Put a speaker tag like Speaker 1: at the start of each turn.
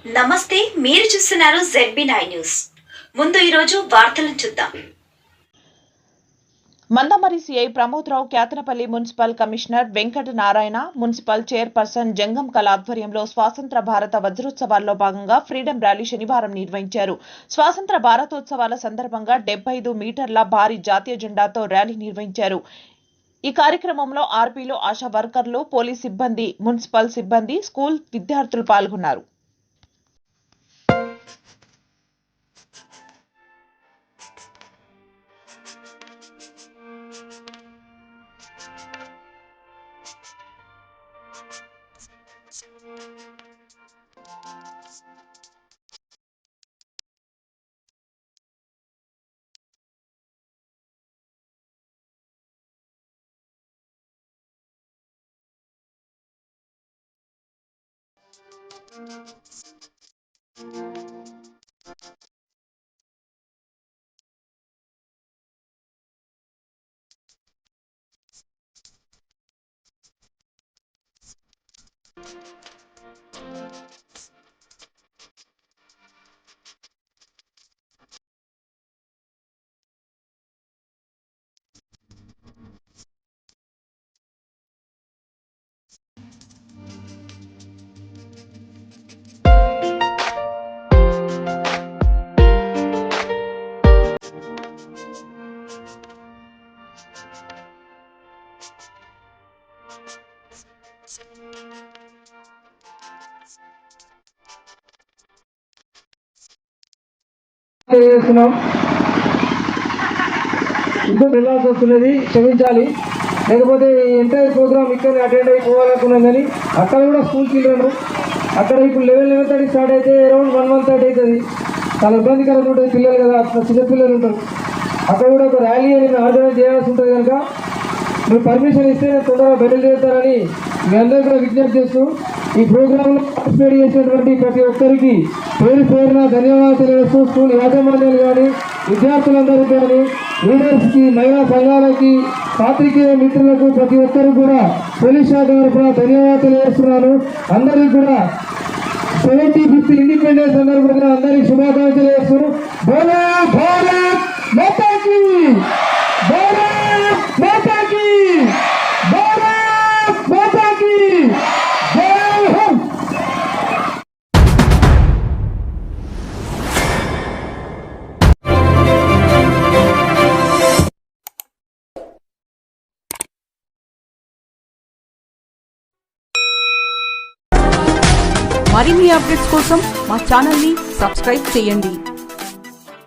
Speaker 1: నమస్తే, మీరు చూస్తున్నారు ZB9 న్యూస్. ముందు ఈ రోజు వార్తలను చూద్దాం.
Speaker 2: Mandamarri CI Pramodrao, Ketanapalli municipal commissioner Venkata Narayana, municipal chairperson Jangam Kala ఆధ్వర్యంలో స్వాతంత్ర భారత వజ్రోత్సవాల్లో భాగంగా ఫ్రీడమ్ ర్యాలీ శనివారం నిర్వహించారు. స్వాతంత్ర భారతోత్సవాల సందర్భంగా 75 మీటర్ల భారీ జాతీయ జెండాతో ర్యాలీ నిర్వహించారు. ఈ కార్యక్రమంలో ఆర్పీలు, ఆశా వర్కర్లు, పోలీస్ సిబ్బంది, మున్సిపల్ సిబ్బంది, స్కూల్ విద్యార్థులు పాల్గొన్నారు.
Speaker 3: ఇంకో వెళ్ళాల్సి వస్తున్నది, క్షమించాలి. లేకపోతే ఎంటైర్ ప్రోగ్రామ్ ఇక్కడ అటెండ్ అయిపోవాలనుకున్నాం, కానీ అక్కడ కూడా స్కూల్ చిల్డ్రన్ అక్కడ ఇప్పుడు 11:30 స్టార్ట్ అయితే అరౌండ్ 1:30 అవుతుంది. చాలా ఇబ్బందికరంగా ఉంటుంది, పిల్లలు కదా, చిన్నపిల్లలు ఉంటారు. అక్కడ కూడా ఒక ర్యాలీ అని ఆర్గనైజ్ చేయాల్సి ఉంటుంది కనుక మీరు పర్మిషన్ ఇస్తే నేను తొందరగా బయలుదేరుతారని మీ అందరూ కూడా విజ్ఞప్తి చేస్తూ ఈ ప్రోగ్రాంలో పార్టిసిపేట్ చేసినటువంటి ప్రతి ఒక్కరికి పేరు పేరున ధన్యవాదాలు తెలియజేస్తూ స్కూల్ యాజమాన్యాలు కానీ, విద్యార్థులందరికీ కానీ, లీడర్స్కి, మహిళా సంఘాలకి, పాత్రికేయ మిత్రులకు ప్రతి ఒక్కరికి కూడా పోలీస్ శాఖ తరఫున ధన్యవాదాలు తెలియజేస్తున్నాను. అందరికీ కూడా 75th ఇండిపెండెన్స్ సందర్భంగా అందరికీ శుభాకాంక్షలు తెలియజేస్తున్నాను. భారత్ మాతాకి, భారత్ మాతాకి, భారత్ మాతాకి జై హింద్.
Speaker 4: మరిన్ని అప్డేట్స్ కోసం మా ఛానల్ ని సబ్స్క్రైబ్ చేయండి.